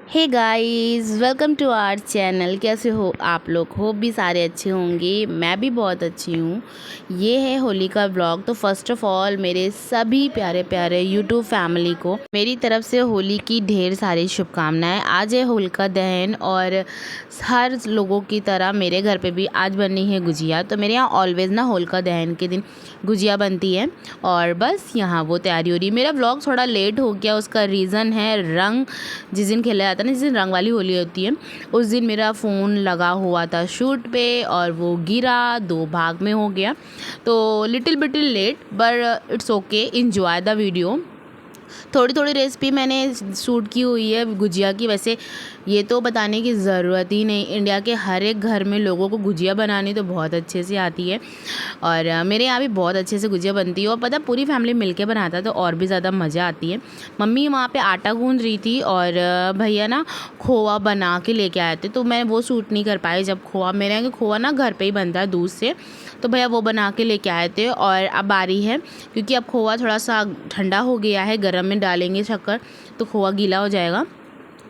Hey guys, welcome to our channel. कैसे हो आप लोग? होप भी सारे अच्छे होंगे। मैं भी बहुत अच्छी हूँ। ये है होली का व्लॉग। तो फर्स्ट ऑफ ऑल मेरे सभी प्यारे प्यारे यूट्यूब फैमिली को मेरी तरफ से होली की ढेर सारी शुभकामनाएं। आज है होलिका दहन और हर लोगों की तरह मेरे घर पे भी आज बननी है गुजिया। तो मेरे यहाँ ऑलवेज़ ना होलिका दहन के दिन गुजिया बनती है और बस यहाँ वो तैयारी हो रही है। मेरा व्लॉग थोड़ा लेट हो गया, उसका रीज़न है रंग जिस दिन खेला जाता है ना, जिस दिन रंग वाली होली होती है, उस दिन मेरा फ़ोन लगा हुआ था शूट पे और वो गिरा, 2 भाग में हो गया। तो little bit late but it's okay, enjoy the video. थोड़ी थोड़ी रेसिपी मैंने शूट की हुई है गुजिया की। वैसे ये तो बताने की ज़रूरत ही नहीं, इंडिया के हर एक घर में लोगों को गुजिया बनानी तो बहुत अच्छे से आती है और मेरे यहाँ भी बहुत अच्छे से गुजिया बनती है। और पता पूरी फैमिली मिलके बनाता है तो और भी ज़्यादा मज़ा आती है। मम्मी वहाँ पे आटा गूंद रही थी और भैया ना खोआ बना के लेके आए थे, तो मैं वो शूट नहीं कर पाई। जब खोआ मेरे यहाँ खोआ ना घर पे ही बनता है दूध से, तो भैया वो बना के लेके आए थे। और अब बारी है, क्योंकि अब खोआ थोड़ा सा ठंडा हो गया है, गर्म में डालेंगे शक्कर तो खोआ गीला हो जाएगा।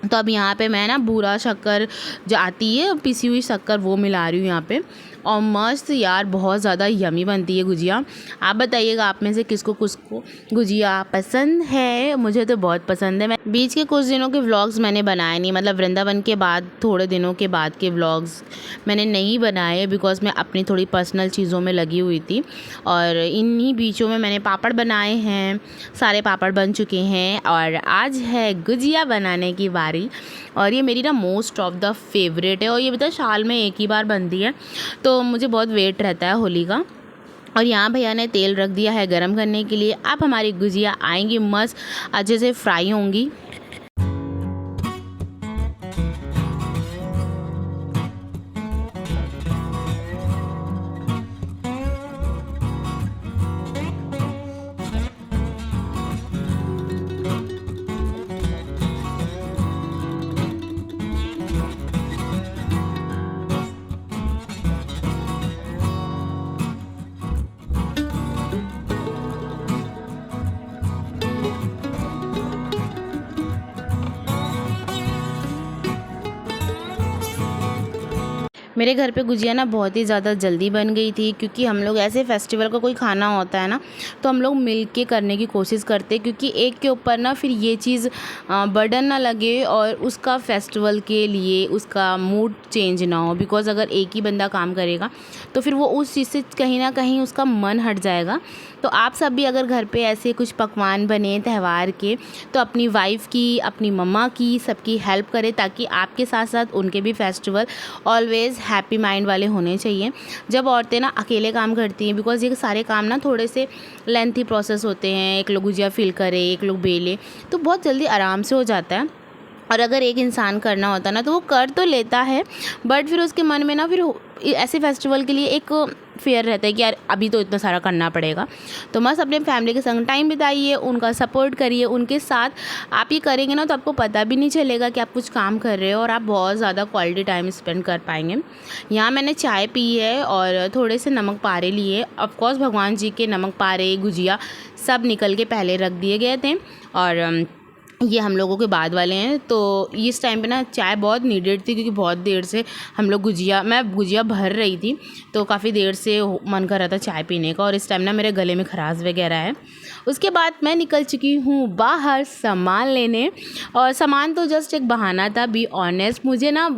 तो अब यहाँ पे मैं ना बूरा शक्कर जो आती है पिसी हुई शक्कर वो मिला रही हूँ यहाँ पे। और मस्त यार, बहुत ज़्यादा यमी बनती है गुजिया। आप बताइएगा आप में से किसको किसको गुजिया पसंद है? मुझे तो बहुत पसंद है। मैं बीच के कुछ दिनों के व्लॉग्स मैंने बनाए नहीं, मतलब वृंदावन के बाद थोड़े दिनों के बाद के व्लॉग्स मैंने नहीं बनाए बिकॉज मैं अपनी थोड़ी पर्सनल चीज़ों में लगी हुई थी। और इन्हीं बीचों में मैंने पापड़ बनाए हैं, सारे पापड़ बन चुके हैं और आज है गुजिया बनाने की बारी। और ये मेरी ना मोस्ट ऑफ द फेवरेट है और ये बता साल में एक ही बार बनती है, तो मुझे बहुत वेट रहता है होली का। और यहाँ भैया ने तेल रख दिया है गरम करने के लिए। अब हमारी गुजिया आएंगी, मस्त अच्छे से फ्राई होंगी। मेरे घर पे गुजिया ना बहुत ही ज़्यादा जल्दी बन गई थी, क्योंकि हम लोग ऐसे फेस्टिवल का कोई खाना होता है ना तो हम लोग मिल के करने की कोशिश करते हैं, क्योंकि एक के ऊपर ना फिर ये चीज़ बर्डन ना लगे और उसका फेस्टिवल के लिए उसका मूड चेंज ना हो। बिकॉज़ अगर एक ही बंदा काम करेगा तो फिर वो उस चीज़ से कहीं ना कहीं उसका मन हट जाएगा। तो आप सब भी अगर घर पे ऐसे कुछ पकवान बने त्यौहार के तो अपनी वाइफ की, अपनी मम्मा की, सबकी हेल्प करें, ताकि आपके साथ साथ उनके भी फेस्टिवल ऑलवेज़ हैप्पी माइंड वाले होने चाहिए। जब औरतें ना अकेले काम करती हैं, बिकॉज़ ये सारे काम ना थोड़े से लेंथी प्रोसेस होते हैं, एक लोग गुजिया फिल करे, एक लोग बेले, तो बहुत जल्दी आराम से हो जाता है। और अगर एक इंसान करना होता ना तो वो कर तो लेता है, बट फिर उसके मन में ना फिर ऐसे फेस्टिवल के लिए एक फेयर रहता है कि यार अभी तो इतना सारा करना पड़ेगा। तो मस्त अपने फैमिली के संग टाइम बिताइए, उनका सपोर्ट करिए, उनके साथ आप ये करेंगे ना तो आपको पता भी नहीं चलेगा कि आप कुछ काम कर रहे हो और आप बहुत ज़्यादा क्वालिटी टाइम स्पेंड कर पाएंगे। यहाँ मैंने चाय पी है और थोड़े से नमक पारे लिए। ऑफकोर्स भगवान जी के नमक पारे, गुजिया सब निकल के पहले रख दिए गए थे और ये हम लोगों के बाद वाले हैं। तो इस टाइम पे ना चाय बहुत नीडेड थी, क्योंकि बहुत देर से हम लोग मैं गुजिया भर रही थी, तो काफ़ी देर से मन कर रहा था चाय पीने का। और इस टाइम ना मेरे गले में खराश वगैरह है। उसके बाद मैं निकल चुकी हूँ बाहर सामान लेने, और सामान तो जस्ट एक बहाना था, बी ऑनेस्ट। मुझे ना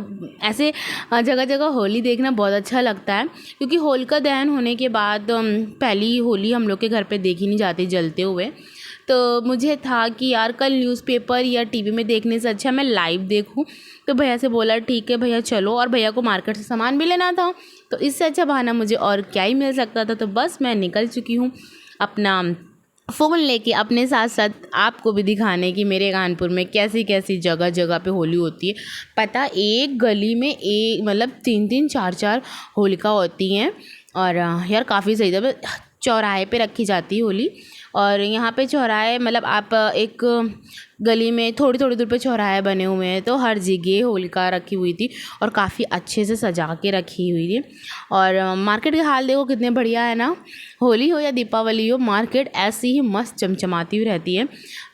ऐसे जगह जगह होली देखना बहुत अच्छा लगता है, क्योंकि होलिका दहन होने के बाद पहली होली हम लोग के घर पे देखी नहीं जाती जलते हुए। तो मुझे था कि यार कल न्यूज़पेपर या टीवी में देखने से अच्छा मैं लाइव देखूं। तो भैया से बोला ठीक है भैया चलो, और भैया को मार्केट से सामान भी लेना था, तो इससे अच्छा बहाना मुझे और क्या ही मिल सकता था। तो बस मैं निकल चुकी हूँ अपना फ़ोन लेके, अपने साथ साथ आपको भी दिखाने की मेरे कानपुर में कैसी कैसी जगह जगह पे होली होती है। पता एक गली में एक मतलब 3-3 4-4 होलिका होती हैं। और यार काफ़ी सही था, चौराहे पे रखी जाती है होली और यहाँ पे चौराहे मतलब आप एक गली में थोड़ी थोड़ी दूर पे चौराहे बने हुए हैं, तो हर जगह होलिका रखी हुई थी और काफ़ी अच्छे से सजा के रखी हुई थी। और मार्केट के हाल देखो कितने बढ़िया है ना, होली हो या दीपावली हो, मार्केट ऐसी ही मस्त चमचमाती हुई रहती है।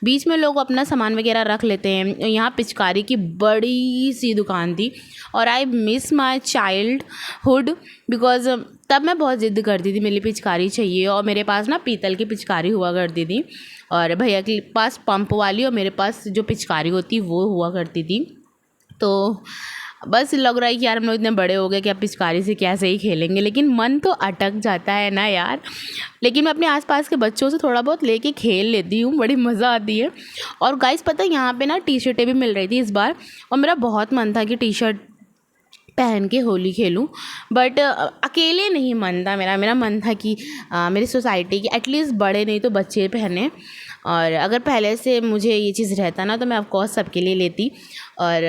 बीच में लोग अपना सामान वगैरह रख लेते हैं। यहाँ पिचकारी की बड़ी सी दुकान थी और I miss my childhood because तब मैं बहुत ज़िद करती थी, मेरी पिचकारी चाहिए। और मेरे पास ना पीतल की पिचकारी हुआ करती थी और भैया के पास पंप वाली, और मेरे पास जो पिचकारी होती वो हुआ करती थी। तो बस लग रहा है कि यार हम लोग इतने बड़े हो गए कि अब पिचकारी से कैसे ही खेलेंगे, लेकिन मन तो अटक जाता है ना यार। लेकिन मैं अपने आसपास के बच्चों से थोड़ा बहुत लेके खेल लेती हूँ, बड़ी मज़ा आती है। और गाइस पता है यहाँ पे ना टी शर्टें भी मिल रही थी इस बार, और मेरा बहुत मन था कि टी शर्ट पहन के होली खेलूं, बट अकेले नहीं मन था मेरा मन था कि मेरी सोसाइटी के एटलीस्ट बड़े नहीं तो बच्चे पहने। और अगर पहले से मुझे ये चीज़ रहता ना तो मैं ऑफकोर्स सबके लिए लेती और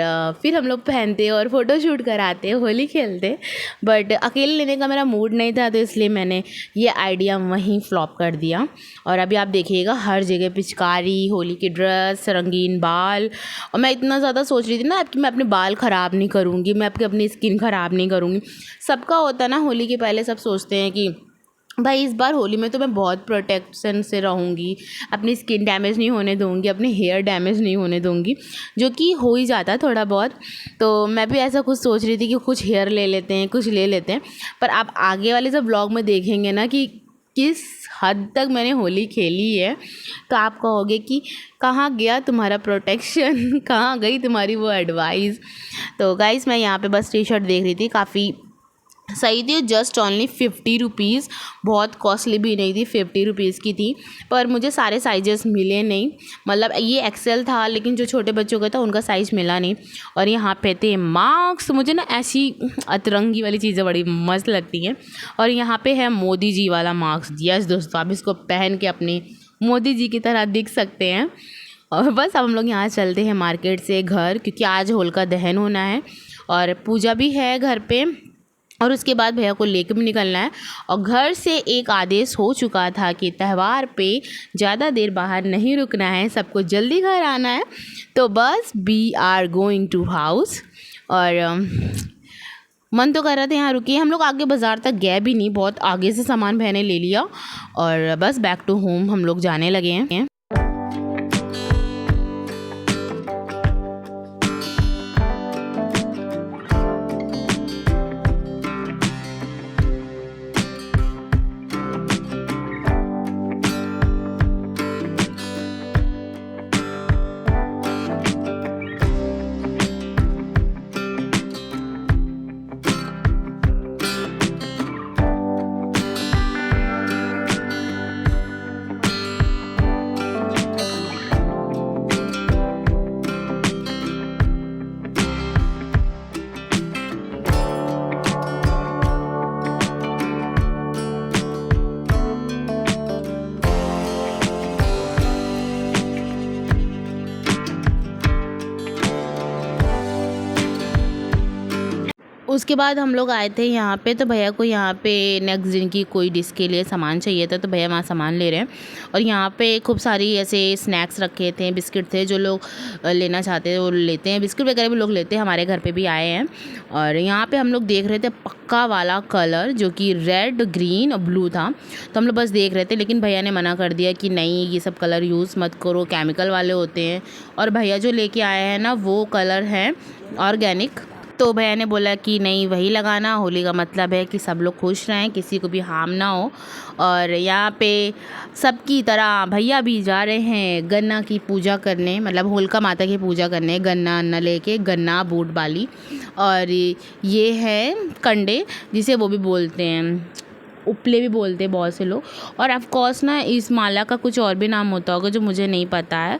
फिर हम लोग पहनते और फ़ोटो शूट कराते, होली खेलते। बट अकेले लेने का मेरा मूड नहीं था, तो इसलिए मैंने ये आइडिया वहीं फ्लॉप कर दिया। और अभी आप देखिएगा हर जगह पिचकारी, होली की ड्रेस, रंगीन बाल। और मैं इतना ज़्यादा सोच रही थी ना कि मैं अपने बाल ख़राब नहीं करूँगी, मैं अपनी स्किन ख़राब नहीं करूँगी। सबका होता है ना, होली के पहले सब सोचते हैं कि भाई इस बार होली में तो मैं बहुत प्रोटेक्शन से रहूँगी, अपनी स्किन डैमेज नहीं होने दूँगी, अपने हेयर डैमेज नहीं होने दूँगी, जो कि हो ही जाता है थोड़ा बहुत। तो मैं भी ऐसा कुछ सोच रही थी कि कुछ हेयर ले लेते हैं, कुछ ले लेते हैं। पर आप आगे वाले सब व्लॉग में देखेंगे ना कि किस हद तक मैंने होली खेली है, तो आप कहोगे कि कहाँ गया तुम्हारा प्रोटेक्शन, कहाँ गई तुम्हारी वो एडवाइस। तो गाइस मैं यहाँ पे बस टी शर्ट देख रही थी, काफ़ी सही थी, जस्ट ओनली 50 रुपीज़, बहुत कॉस्टली भी नहीं थी, 50 रुपीज़ की थी। पर मुझे सारे साइजेस मिले नहीं, मतलब ये एक्सेल था लेकिन जो छोटे बच्चों का था उनका साइज़ मिला नहीं। और यहाँ पे थे मास्क, मुझे ना ऐसी अतरंगी वाली चीज़ें बड़ी मस्त लगती हैं। और यहाँ पे है मोदी जी वाला मास्क। यस दोस्तों, आप इसको पहन के अपने मोदी जी की तरह दिख सकते हैं। और बस अब हम लोग यहाँ चलते हैं मार्केट से घर, क्योंकि आज होलिका दहन होना है और पूजा भी है घर पे, और उसके बाद भैया को लेके भी निकलना है। और घर से एक आदेश हो चुका था कि त्यौहार पे ज़्यादा देर बाहर नहीं रुकना है, सबको जल्दी घर आना है। तो बस we are going to house. और मन तो कर रहा था यहाँ रुकिए, हम लोग आगे बाज़ार तक गए भी नहीं, बहुत आगे से सामान भैया ने ले लिया और बस बैक टू होम हम लोग जाने लगे हैं। उसके बाद हम लोग आए थे यहाँ पे, तो भैया को यहाँ पे नेक्स्ट दिन की कोई डिश के लिए सामान चाहिए था, तो भैया वहाँ सामान ले रहे हैं। और यहाँ पे खूब सारी ऐसे स्नैक्स रखे थे, बिस्किट थे, जो लोग लेना चाहते हैं वो लेते हैं, बिस्किट वगैरह भी लोग लेते हैं, हमारे घर पे भी आए हैं। और यहाँ पे हम लोग देख रहे थे पक्का वाला कलर, जो कि रेड, ग्रीन और ब्लू था। तो हम लोग बस देख रहे थे, लेकिन भैया ने मना कर दिया कि नहीं ये सब कलर यूज़ मत करो, केमिकल वाले होते हैं। और भैया जो लेके आए हैं ना वो कलर है ऑर्गेनिक। तो भैया ने बोला कि नहीं वही लगाना, होली का मतलब है कि सब लोग खुश रहें, किसी को भी हार्म ना हो। और यहाँ पे सबकी तरह भैया भी जा रहे हैं गन्ना की पूजा करने, मतलब होलिका माता की पूजा करने, गन्ना अन्ना लेके, गन्ना बूट बाली। और ये है कंडे, जिसे वो भी बोलते हैं उपले भी बोलते हैं बहुत से लोग। और ऑफ कोर्स ना इस माला का कुछ और भी नाम होता होगा जो मुझे नहीं पता है,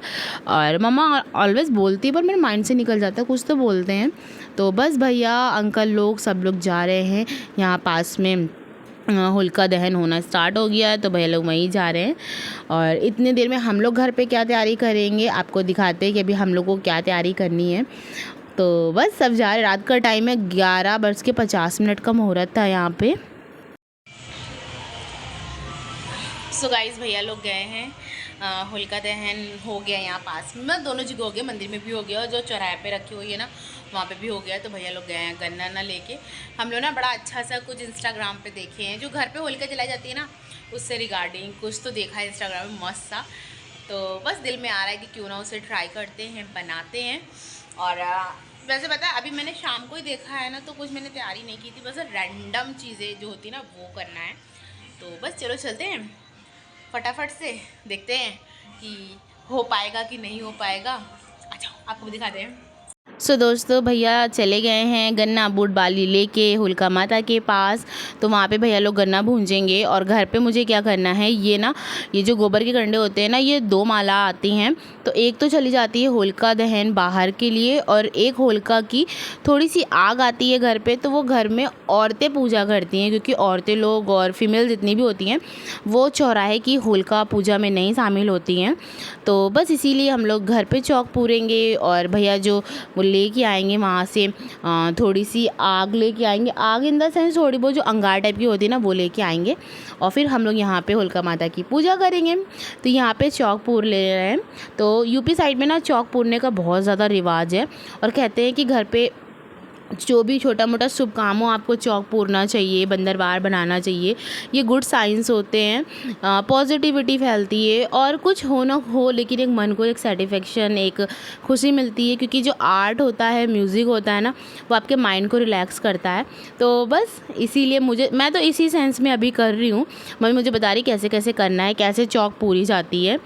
और मम्मा ऑलवेज बोलती है पर मेरे माइंड से निकल जाता है, कुछ तो बोलते हैं। तो बस भैया अंकल लोग सब लोग जा रहे हैं, यहाँ पास में होलिका दहन होना स्टार्ट हो गया है, तो भैया लोग वहीं जा रहे हैं। और इतनी देर में हम लोग घर पे क्या तैयारी करेंगे आपको दिखाते हैं कि अभी हम लोग को क्या तैयारी करनी है। तो बस सब जा रहे, रात का टाइम है, 11:50 का मुहूर्त था यहाँ पे। सो गाइस भैया लोग गए हैं, होलिका दहन हो गया यहाँ पास में, मतलब दोनों जगह हो गया, मंदिर में भी हो गया और जो चौराहे पे रखी हुई है ना वहाँ पे भी हो गया। तो भैया लोग गए हैं गन्ना ना लेके। हम लोग ना बड़ा अच्छा सा कुछ इंस्टाग्राम पे देखे हैं, जो घर पे होलिका जलाई जाती है ना उससे रिगार्डिंग कुछ तो देखा है इंस्टाग्राम में मस्त सा, तो बस दिल में आ रहा है कि क्यों ना उसे ट्राई करते हैं, बनाते हैं। और वैसे पता है अभी मैंने शाम को ही देखा है ना, तो कुछ मैंने तैयारी नहीं की थी, बस रैंडम चीज़ें जो होती ना वो करना है। तो बस चलो चलते हैं फटाफट से, देखते हैं कि हो पाएगा कि नहीं हो पाएगा। अच्छा आपको भी दिखाते हैं। सो दोस्तों भैया चले गए हैं गन्ना बूट बाली लेके होलिका माता के पास, तो वहाँ पे भैया लोग गन्ना भूंजेंगे। और घर पे मुझे क्या करना है, ये जो गोबर के कंडे होते हैं ना, ये 2 माला आती हैं, तो एक तो चली जाती है होलिका दहन बाहर के लिए और एक होलिका की थोड़ी सी आग आती है घर पे, तो वो घर में औरतें पूजा करती हैं, क्योंकि औरतें लोग और फीमेल जितनी भी होती हैं वो चौराहे की होलिका पूजा में नहीं शामिल होती हैं। तो बस इसीलिए हम लोग घर पे चौक पूरेंगे और भैया जो वो लेके आएंगे वहाँ से थोड़ी सी आग लेके आएंगे, आग इन द सेंस थोड़ी बहुत जो अंगार टाइप की होती है ना वो लेके आएंगे, और फिर हम लोग यहाँ पे होलिका माता की पूजा करेंगे। तो यहाँ पे चौक पूर ले रहे हैं। तो यूपी साइड में ना चौक पूरने का बहुत ज़्यादा रिवाज है, और कहते हैं कि घर पे जो भी छोटा मोटा शुभ काम हो आपको चौक पूरना चाहिए, बंदरवार बनाना चाहिए। ये गुड साइंस होते हैं, पॉजिटिविटी फैलती है, और कुछ हो ना हो लेकिन एक मन को एक सेटिस्फेक्शन, एक खुशी मिलती है, क्योंकि जो आर्ट होता है, म्यूज़िक होता है ना, वो आपके माइंड को रिलैक्स करता है। तो बस इसीलिए मैं तो इसी सेंस में अभी कर रही हूँ। मम्मी मुझे बता रही कैसे कैसे करना है, कैसे चौक पूरी जाती है,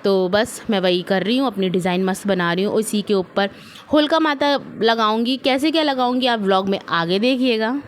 तो बस मैं वही कर रही हूँ, अपनी डिज़ाइन मस्त बना रही हूँ। इसी के ऊपर होलिका माता लगाऊंगी, कैसे क्या लगाऊंगी आप व्लॉग में आगे देखिएगा।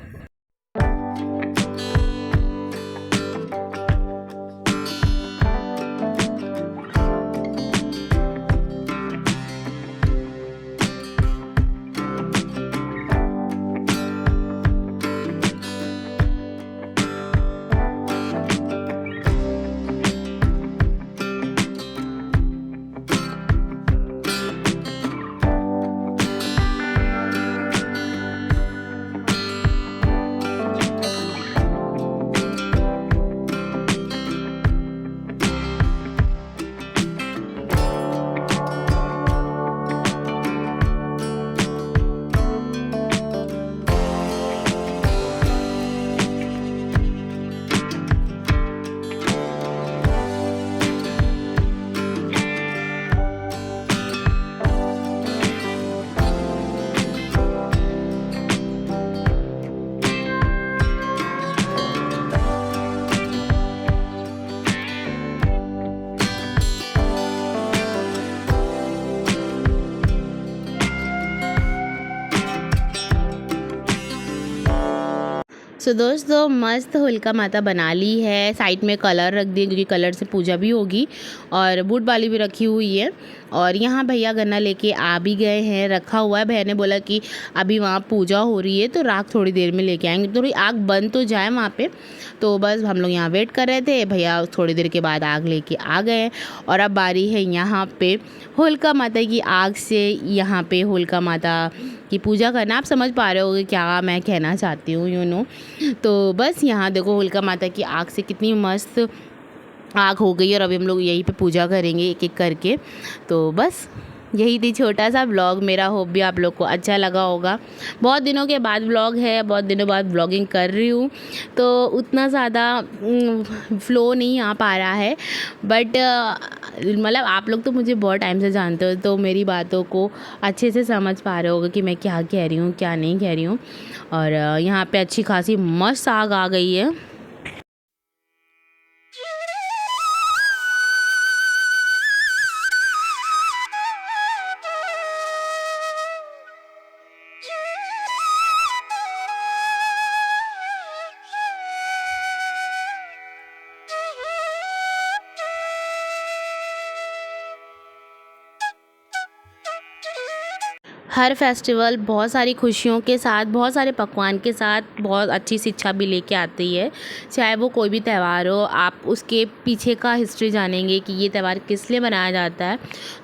सो दोस्तों मस्त होलिका माता बना ली है, साइड में कलर रख दिए क्योंकि कलर से पूजा भी होगी, और बूट बाली भी रखी हुई है। और यहाँ भैया गन्ना लेके आ भी गए हैं, रखा हुआ है। भैया ने बोला कि अभी वहाँ पूजा हो रही है तो राख थोड़ी देर में लेके आएंगे, थोड़ी आग बंद तो जाए वहाँ पे। तो बस हम लोग यहाँ वेट कर रहे थे, भैया थोड़ी देर के बाद आग लेके आ गए। और अब बारी है यहाँ पे होलिका माता की आग से, यहाँ पे होलिका माता की पूजा करना। आप समझ पा रहे होगे क्या मैं कहना चाहती हूँ, यू नो। तो बस यहाँ देखो होलिका माता की आग से कितनी मस्त आग हो गई, और अभी हम लोग यहीं पे पूजा करेंगे एक एक करके। तो बस यही थी छोटा सा व्लॉग मेरा, होप भी आप लोग को अच्छा लगा होगा। बहुत दिनों के बाद व्लॉग है, बहुत दिनों बाद व्लॉगिंग कर रही हूँ, तो उतना ज़्यादा फ्लो नहीं आ पा रहा है, बट मतलब आप लोग तो मुझे बहुत टाइम से जानते हो, तो मेरी बातों को अच्छे से समझ पा रहे होगे कि मैं क्या कह रही हूँ क्या नहीं कह रही हूँ। और यहाँ पे अच्छी खासी मस्त आग आ गई है। हर फेस्टिवल बहुत सारी खुशियों के साथ, बहुत सारे पकवान के साथ बहुत अच्छी शिक्षा भी लेके आती है। चाहे वो कोई भी त्यौहार हो, आप उसके पीछे का हिस्ट्री जानेंगे कि ये त्यौहार किस लिए मनाया जाता है,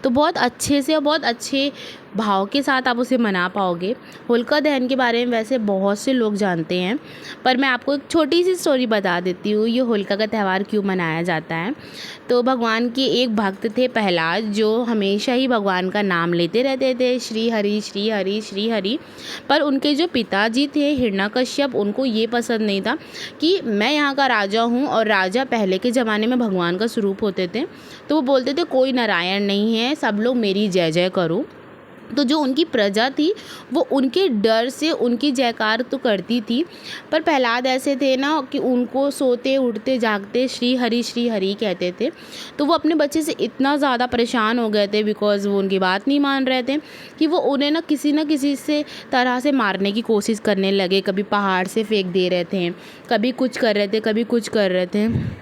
तो बहुत अच्छे से और बहुत अच्छे भाव के साथ आप उसे मना पाओगे। होलिका दहन के बारे में वैसे बहुत से लोग जानते हैं, पर मैं आपको एक छोटी सी स्टोरी बता देती हूँ ये होलिका का त्यौहार क्यों मनाया जाता है। तो भगवान के एक भक्त थे प्रहलाद, जो हमेशा ही भगवान का नाम लेते रहते थे, श्री हरि श्री हरि श्री हरि। पर उनके जो पिताजी थे हिरण्यकश्यप, उनको ये पसंद नहीं था कि मैं यहाँ का राजा हूँ, और राजा पहले के ज़माने में भगवान का स्वरूप होते थे। तो वो बोलते थे कोई नारायण नहीं है, सब लोग मेरी जय जय करो। तो जो उनकी प्रजा थी वो उनके डर से उनकी जयकार तो करती थी, पर प्रहलाद ऐसे थे ना कि उनको सोते उठते जागते श्री हरि कहते थे। तो वो अपने बच्चे से इतना ज़्यादा परेशान हो गए थे, बिकॉज़ वो उनकी बात नहीं मान रहे थे, कि वो उन्हें ना किसी से तरह से मारने की कोशिश करने लगे। कभी पहाड़ से फेंक दे रहे थे, कभी कुछ कर रहे थे, कभी कुछ कर रहे थे।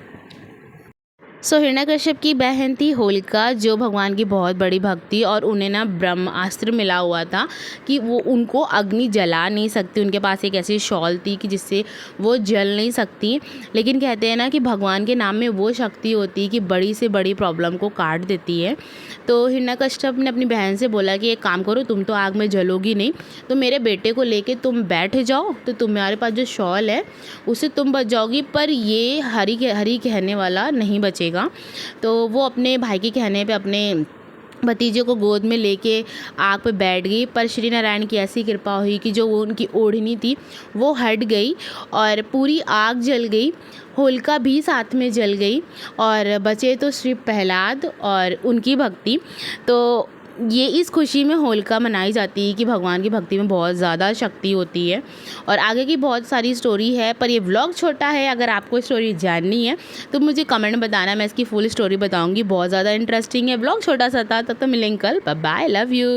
हिरण्यकश्यप की बहन थी होलिका, जो भगवान की बहुत बड़ी भक्त थी, और उन्हें ना ब्रह्मास्त्र मिला हुआ था कि वो उनको अग्नि जला नहीं सकती। उनके पास एक ऐसी शॉल थी कि जिससे वो जल नहीं सकती। लेकिन कहते हैं ना कि भगवान के नाम में वो शक्ति होती है कि बड़ी से बड़ी प्रॉब्लम को काट देती है। तो हिरण्यकश्यप ने अपनी बहन से बोला कि एक काम करो, तुम तो आग में जलोगी नहीं, तो मेरे बेटे को लेके तुम बैठ जाओ, तो तुम्हारे पास जो शॉल है उससे तुम बच जाओगी, पर ये हरि कहने वाला नहीं बचेगा। तो वो अपने भाई के कहने पे अपने भतीजे को गोद में लेके आग पे बैठ गई। पर श्री नारायण की ऐसी कृपा हुई कि जो वो उनकी ओढ़नी थी वो हट गई और पूरी आग जल गई। होलिका भी साथ में जल गई और बचे तो श्री प्रहलाद और उनकी भक्ति। तो ये इस खुशी में होलिका मनाई जाती है कि भगवान की भक्ति में बहुत ज़्यादा शक्ति होती है। और आगे की बहुत सारी स्टोरी है, पर ये व्लॉग छोटा है। अगर आपको स्टोरी जाननी है तो मुझे कमेंट में बताना, मैं इसकी फुल स्टोरी बताऊंगी। बहुत ज़्यादा इंटरेस्टिंग है, व्लॉग छोटा सा था। तब तो मिलेंगे कल। Bye bye, love you.